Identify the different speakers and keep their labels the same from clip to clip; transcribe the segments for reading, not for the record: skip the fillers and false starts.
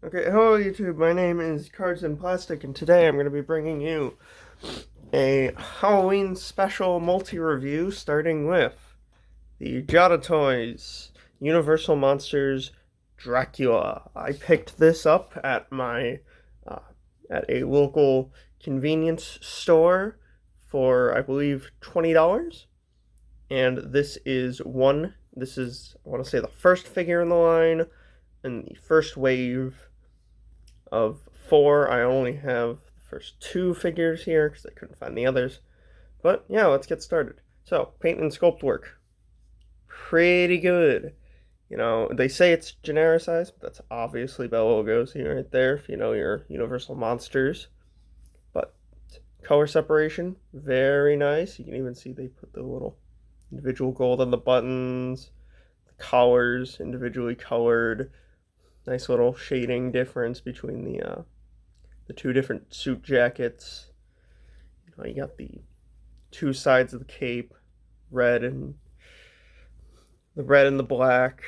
Speaker 1: Okay, hello YouTube, my name is Cards and Plastic, and today I'm going to be bringing you a Halloween special multi-review starting with the Giada Toys Universal Monsters Dracula. I picked this up at uh, at a local convenience store for, I believe, $20, and this is, I want to say, the first figure in the line, and the first wave of four. I only have the first two figures here because I couldn't find the others. But yeah, let's get started. So, paint and sculpt work. Pretty good. You know, they say it's genericized, but that's obviously Bela Lugosi right there if you know your Universal Monsters. But color separation, very nice. You can even see they put the little individual gold on the buttons, the collars individually colored. Nice little shading difference between the two different suit jackets. You got the two sides of the cape, red and the black.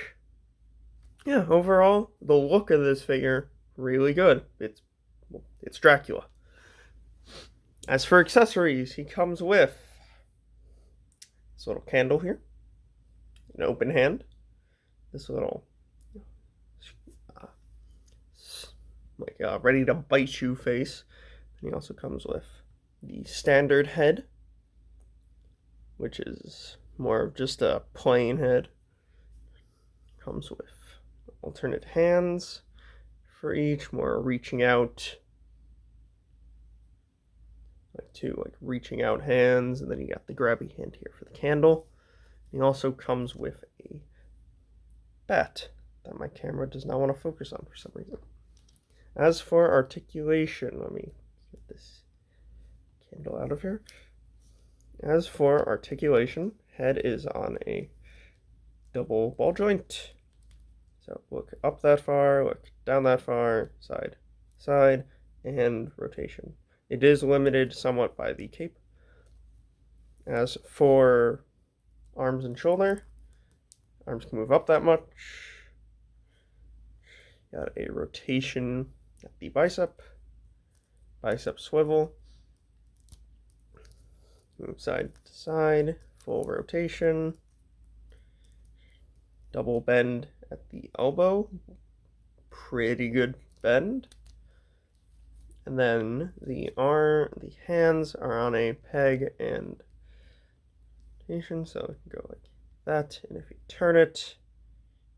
Speaker 1: Yeah, overall, the look of this figure really good. It's Dracula. As for accessories, he comes with this little candle here, an open hand, this little ready to bite you face. And he also comes with the standard head, which is more of just a plain head. Comes with alternate hands for each, more reaching out, like reaching out hands, and then you got the grabby hand here for the candle. He also comes with a bat that my camera does not want to focus on for some reason. As for articulation, let me get this candle out of here. As for articulation, head is on a double ball joint. So look up that far, look down that far, side, side, and rotation. It is limited somewhat by the cape. As for arms and shoulder, arms can move up that much. Got a rotation at the bicep swivel, move side to side, full rotation, double bend at the elbow, pretty good bend, and then the hands are on a peg and rotation, so it can go like that, and if you turn it,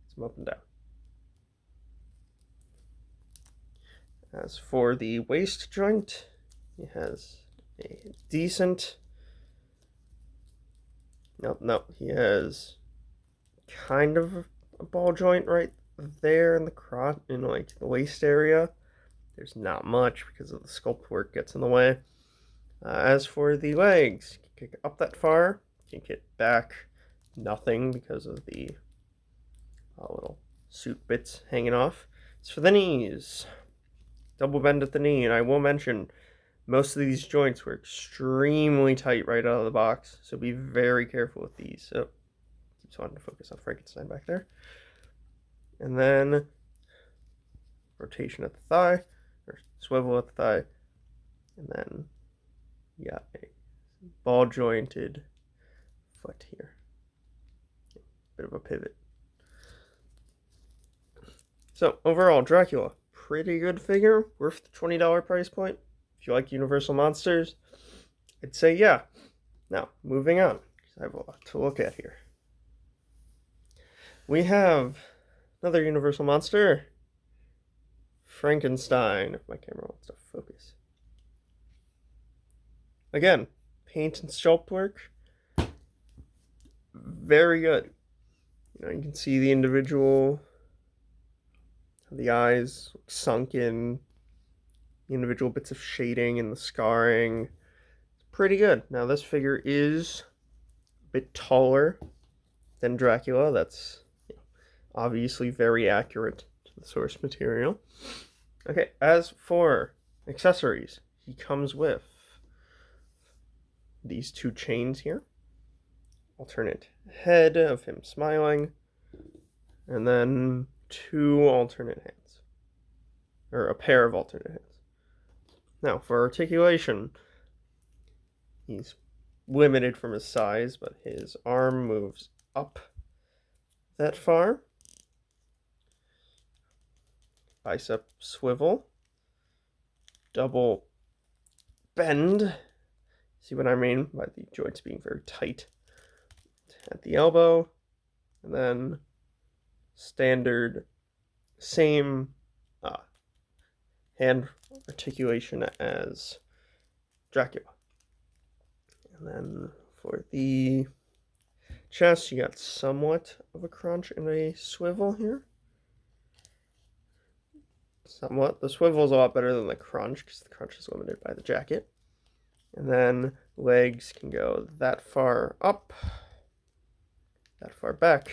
Speaker 1: it's up and down. As for the waist joint, he has a decent. No, he has kind of a ball joint right there in the crotch, in like the waist area. There's not much because of the sculpt work gets in the way. As for the legs, you can kick up that far, you can kick back nothing because of the little suit bits hanging off. As for the knees, double bend at the knee, and I will mention most of these joints were extremely tight right out of the box, so be very careful with these. So, keeps wanting to focus on Frankenstein back there. And then rotation at the thigh, or swivel at the thigh, and then you got a ball jointed foot here. Bit of a pivot. So overall, Dracula, pretty good figure, worth the $20 price point. If you like Universal Monsters, I'd say yeah. Now, moving on, because I have a lot to look at here. We have another Universal Monster, Frankenstein, if my camera wants to focus. Again, paint and sculpt work, very good. You can see the eyes sunk in, the individual bits of shading and the scarring. It's pretty good. Now this figure is a bit taller than Dracula. That's obviously very accurate to the source material. Okay, as for accessories, he comes with these two chains here, alternate head of him smiling, and then two alternate hands. or a pair of alternate hands. Now, for articulation, he's limited from his size, but his arm moves up that far. Bicep swivel. Double bend. See what I mean by the joints being very tight at the elbow. And then standard, same hand articulation as Dracula. And then for the chest, you got somewhat of a crunch and a swivel here. Somewhat. The swivel is a lot better than the crunch because the crunch is limited by the jacket. And then legs can go that far up, that far back,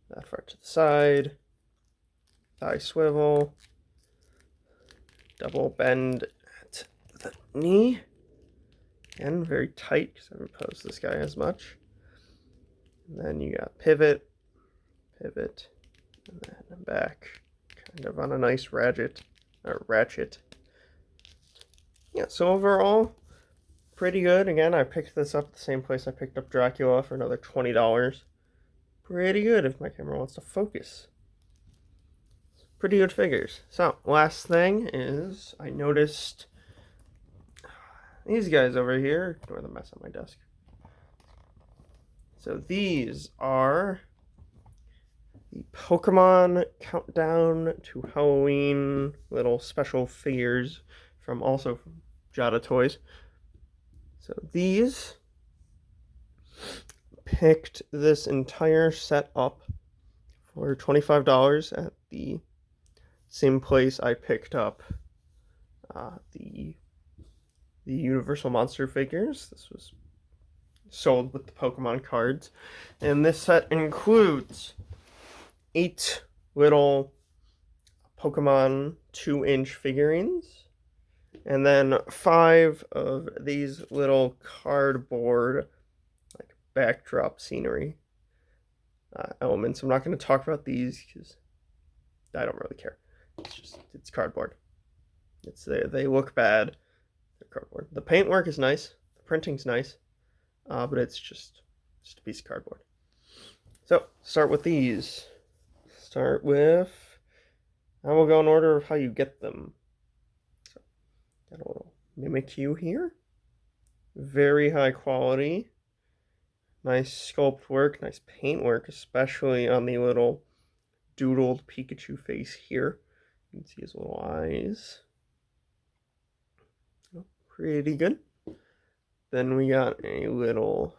Speaker 1: that far to the side, thigh swivel, double bend at the knee, and very tight because I haven't posed this guy as much. And then you got pivot, pivot, and then back, kind of on a nice ratchet. Yeah, so overall, pretty good. Again, I picked this up at the same place I picked up Dracula for another $20. Pretty good if my camera wants to focus. Pretty good figures. So, last thing is I noticed these guys over here. Ignore the mess on my desk. So these are the Pokemon Countdown to Halloween little special figures from Jada Toys. So these, picked this entire set up for $25 at the same place I picked up the Universal Monster figures. This was sold with the Pokemon cards. And this set includes 8 little Pokemon 2-inch figurines. And then 5 of these little cardboard like backdrop scenery elements. I'm not going to talk about these because I don't really care. It's cardboard. They look bad. They're cardboard. The paintwork is nice. The printing's nice. But it's just a piece of cardboard. So, start with these. I will go in order of how you get them. So, got a little Mimikyu here. Very high quality. Nice sculpt work, nice paint work, especially on the little doodled Pikachu face here. You can see his little eyes. Pretty good. Then we got a little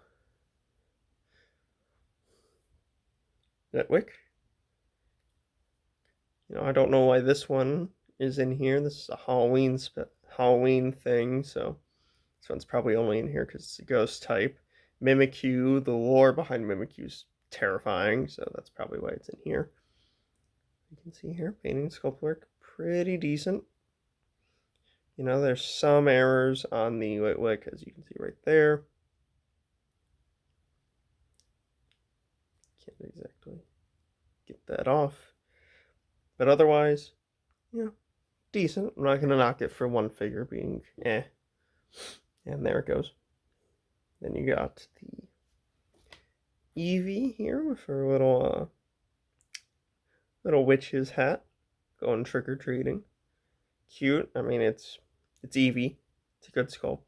Speaker 1: Litwick. I don't know why this one is in here. This is a Halloween thing, so this one's probably only in here because it's a ghost type. Mimikyu, the lore behind Mimikyu is terrifying, so that's probably why it's in here. You can see here, painting sculpt work, pretty decent. There's some errors on the Litwick, as you can see right there. Can't exactly get that off. But otherwise, decent. I'm not going to knock it for one figure being eh. And there it goes. Then you got the Eevee here with her little witch's hat going trick-or-treating. Cute. I mean, it's Eevee. It's a good sculpt.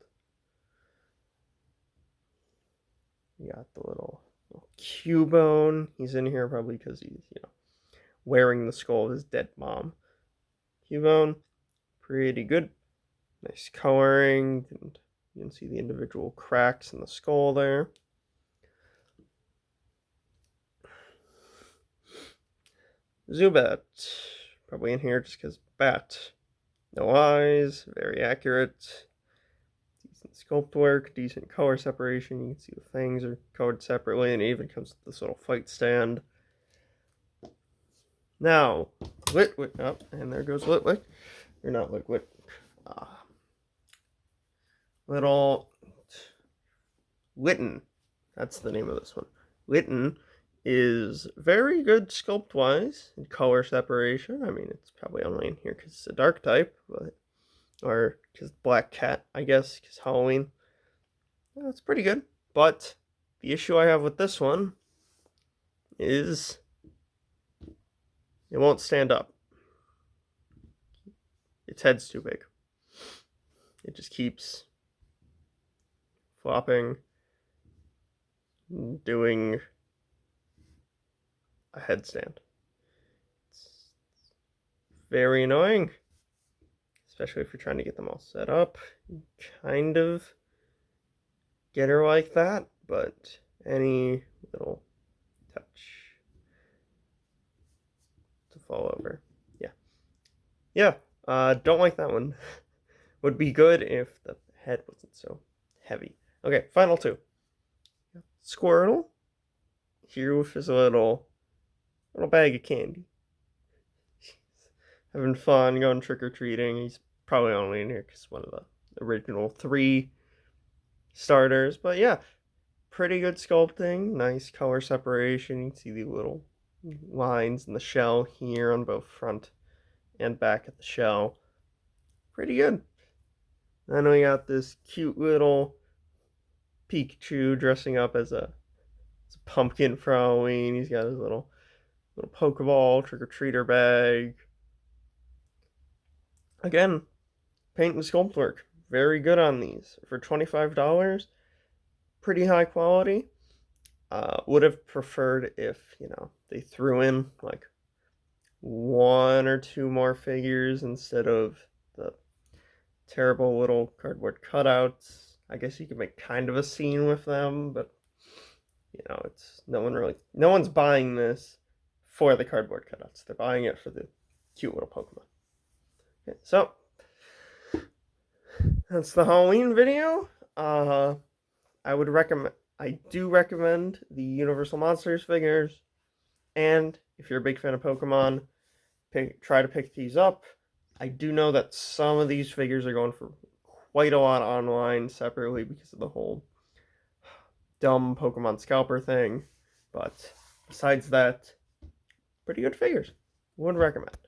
Speaker 1: You got the little Cubone. He's in here probably because he's, wearing the skull of his dead mom. Cubone, pretty good. Nice coloring. And you can see the individual cracks in the skull there. Zubat, probably in here just because bat. No eyes, very accurate. Decent sculpt work, decent color separation. You can see the fangs are colored separately, and it even comes with this little fight stand. Now, Litwick, and there goes Litwick. Or not Litwick. Little Litten. That's the name of this one. Litten is very good sculpt-wise and color separation. I mean, it's probably only in here because it's a dark type, but or because Black Cat, I guess, because Halloween. Well, it's pretty good. But the issue I have with this one is it won't stand up. Its head's too big. It just keeps flopping, doing a headstand. It's very annoying, especially if you're trying to get them all set up. You kind of get her like that, but any little touch to fall over. Yeah. Don't like that one. Would be good if the head wasn't so heavy. Okay, final two. Squirtle. Here with his little bag of candy. Having fun, going trick-or-treating. He's probably only in here because one of the original 3 starters. But yeah, pretty good sculpting. Nice color separation. You can see the little lines in the shell here on both front and back of the shell. Pretty good. Then we got this cute little Pikachu dressing up as a pumpkin for Halloween. He's got his little Pokeball trick-or-treater bag. Again, paint and sculpt work. Very good on these. For $25, pretty high quality. Would have preferred if, they threw in like 1 or 2 more figures instead of the terrible little cardboard cutouts. I guess you could make kind of a scene with them, but it's no one's buying this for the cardboard cutouts. They're buying it for the cute little Pokemon. Okay, so that's the Halloween video. I do recommend the Universal Monsters figures, and if you're a big fan of Pokemon, try to pick these up. I do know that some of these figures are going for quite a lot online separately because of the whole dumb Pokemon scalper thing, but besides that, pretty good figures. Would recommend.